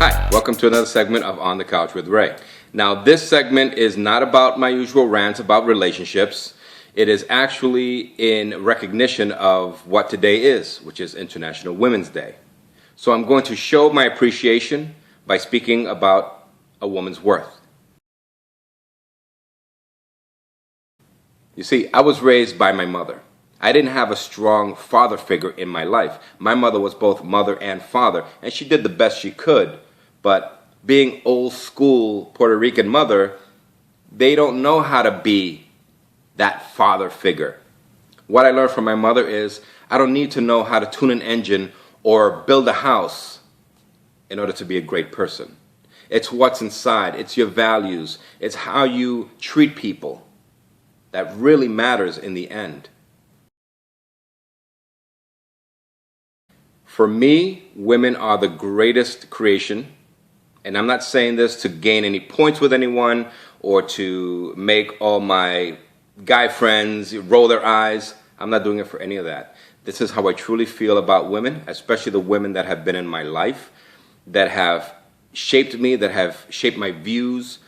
Hi, welcome to another segment of On the Couch with Ray. Now, this segment is not about my usual rants about relationships. It is actually in recognition of what today is, which is International Women's Day. So I'm going to show my appreciation by speaking about a woman's worth. You see, I was raised by my mother. I didn't have a strong father figure in my life. My mother was both mother and father, and she did the best she could. But being old school Puerto Rican mother, they don't know how to be that father figure. What I learned from my mother is I don't need to know how to tune an engine or build a house in order to be a great person. It's what's inside. It's your values. It's how you treat people that really matters in the end. For me, women are the greatest creation, and I'm not saying this to gain any points with anyone or to make all my guy friends roll their eyes. I'm not doing it for any of that. This is how I truly feel about women, especially the women that have been in my life, that have shaped me, that have shaped my views,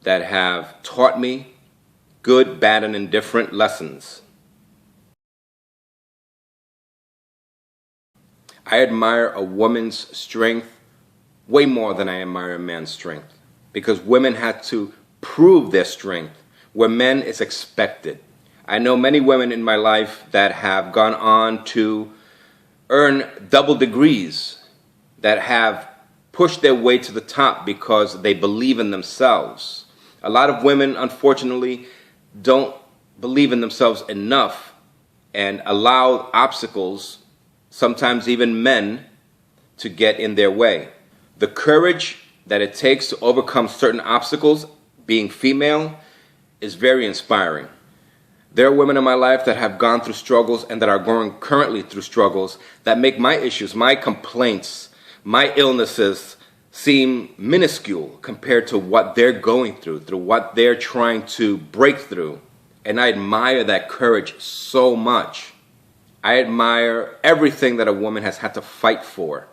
that have taught me good, bad, and indifferent lessons. I admire a woman's strength way more than I admire a man's strength, because women had to prove their strength where men it's expected. I know many women in my life that have gone on to earn double degrees, that have pushed their way to the top because they believe in themselves. A lot of women, unfortunately, don't believe in themselves enough and allow obstacles, sometimes even men, to get in their way. The courage that it takes to overcome certain obstacles, being female, is very inspiring. There are women in my life that have gone through struggles and that are going currently through struggles that make my issues, my complaints, my illnesses seem minuscule compared to what they're going through what they're trying to break through. And I admire that courage so much. I admire everything that a woman has had to fight for.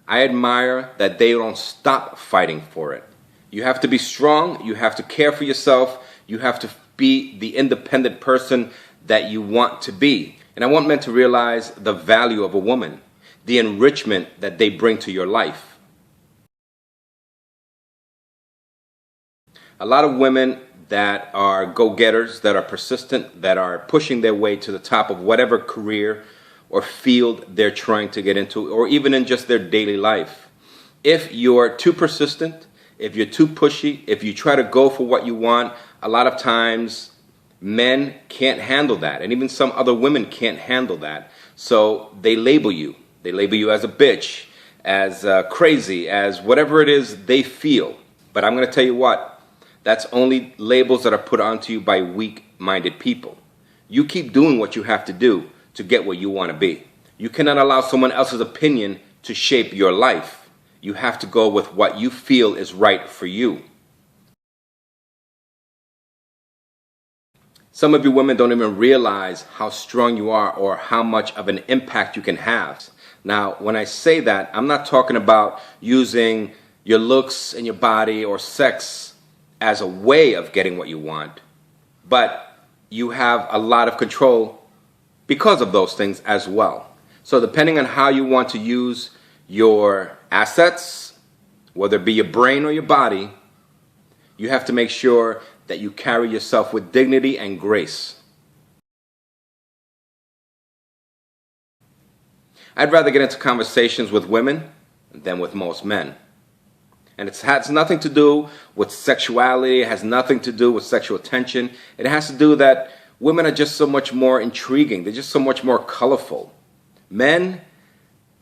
I admire that they don't stop fighting for it. You have to be strong, you have to care for yourself, you have to be the independent person that you want to be. And I want men to realize the value of a woman, the enrichment that they bring to your life. A lot of women that are go-getters, that are persistent, that are pushing their way to the top of whatever career or field they're trying to get into, or even in just their daily life. If you're too persistent, if you're too pushy, if you try to go for what you want, a lot of times men can't handle that, and even some other women can't handle that. So they label you. They label you as a bitch, as crazy, as whatever it is they feel. But I'm going to tell you what, that's only labels that are put onto you by weak-minded people. You keep doing what you have to do to get where you want to be. You cannot allow someone else's opinion to shape your life. You have to go with what you feel is right for you. Some of you women don't even realize how strong you are or how much of an impact you can have. Now, when I say that, I'm not talking about using your looks and your body or sex as a way of getting what you want, but you have a lot of control because of those things as well. So depending on how you want to use your assets, whether it be your brain or your body, you have to make sure that you carry yourself with dignity and grace. I'd rather get into conversations with women than with most men. And it has nothing to do with sexuality, it has nothing to do with sexual tension. It has to do that women are just so much more intriguing. They're just so much more colorful. Men,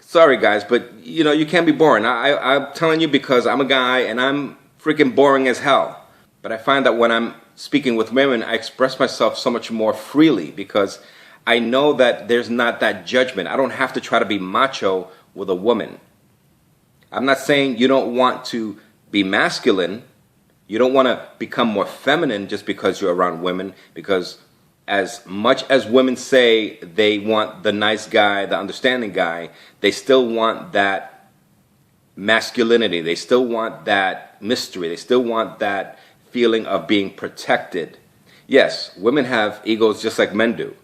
sorry guys, but you can't be boring. I'm telling you because I'm a guy and I'm freaking boring as hell. But I find that when I'm speaking with women, I express myself so much more freely because I know that there's not that judgment. I don't have to try to be macho with a woman. I'm not saying you don't want to be masculine. You don't want to become more feminine just because you're around women, because as much as women say they want the nice guy, the understanding guy, they still want that masculinity. They still want that mystery. They still want that feeling of being protected. Yes, women have egos just like men do,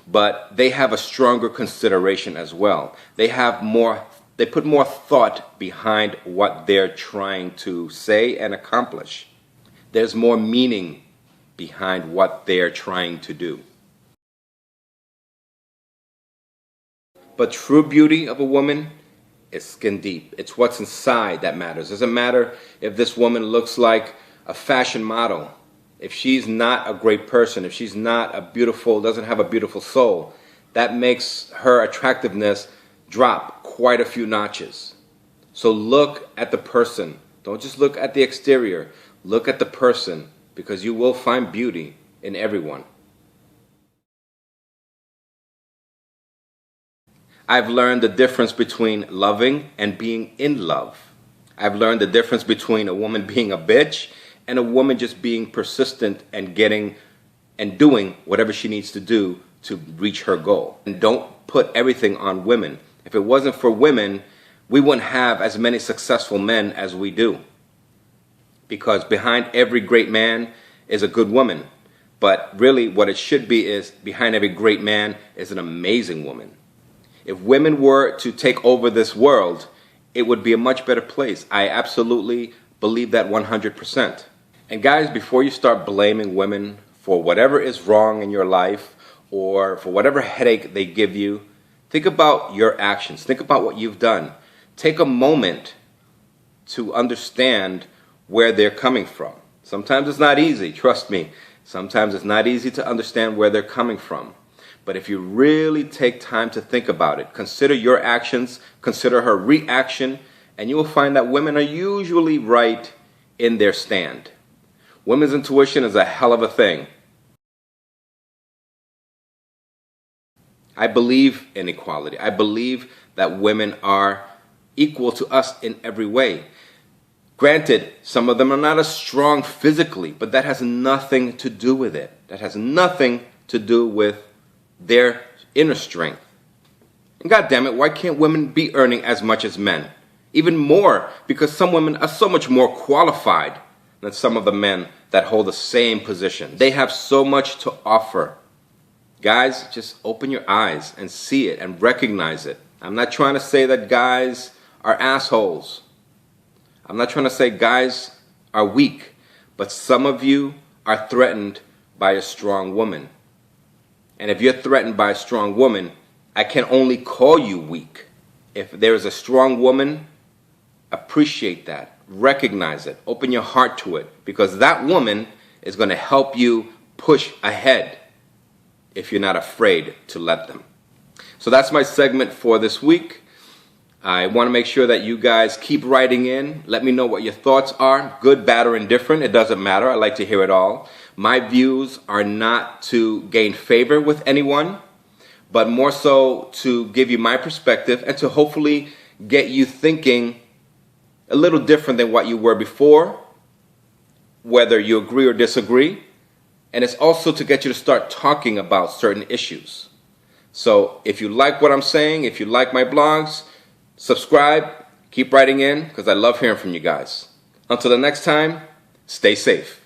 but they have a stronger consideration as well. They put more thought behind what they're trying to say and accomplish. There's more meaning behind what they're trying to do. But true beauty of a woman is skin deep. It's what's inside that matters. It doesn't matter if this woman looks like a fashion model. If she's not a great person, if she's not doesn't have a beautiful soul, that makes her attractiveness drop quite a few notches. So look at the person. Don't just look at the exterior. Look at the person, because you will find beauty in everyone. I've learned the difference between loving and being in love. I've learned the difference between a woman being a bitch and a woman just being persistent and doing whatever she needs to do to reach her goal. And don't put everything on women. If it wasn't for women, we wouldn't have as many successful men as we do. Because behind every great man is a good woman. But really what it should be is behind every great man is an amazing woman. If women were to take over this world, it would be a much better place. I absolutely believe that 100%. And guys, before you start blaming women for whatever is wrong in your life or for whatever headache they give you, think about your actions. Think about what you've done. Take a moment to understand where they're coming from. Sometimes it's not easy, trust me. Sometimes it's not easy to understand where they're coming from. But if you really take time to think about it, consider your actions, consider her reaction, and you will find that women are usually right in their stand. Women's intuition is a hell of a thing. I believe in equality. I believe that women are equal to us in every way. Granted, some of them are not as strong physically, but that has nothing to do with it. That has nothing to do with their inner strength. And God damn it, why can't women be earning as much as men? Even more, because some women are so much more qualified than some of the men that hold the same position. They have so much to offer. Guys, just open your eyes and see it and recognize it. I'm not trying to say that guys are assholes. I'm not trying to say guys are weak, but some of you are threatened by a strong woman. And if you're threatened by a strong woman, I can only call you weak. If there is a strong woman, appreciate that. Recognize it. Open your heart to it, because that woman is going to help you push ahead if you're not afraid to let them. So that's my segment for this week. I want to make sure that you guys keep writing in. Let me know what your thoughts are, good, bad, or indifferent. It doesn't matter. I like to hear it all. My views are not to gain favor with anyone, but more so to give you my perspective and to hopefully get you thinking a little different than what you were before, whether you agree or disagree. And it's also to get you to start talking about certain issues. So if you like what I'm saying, if you like my blogs, subscribe, keep writing in, because I love hearing from you guys. Until the next time, stay safe.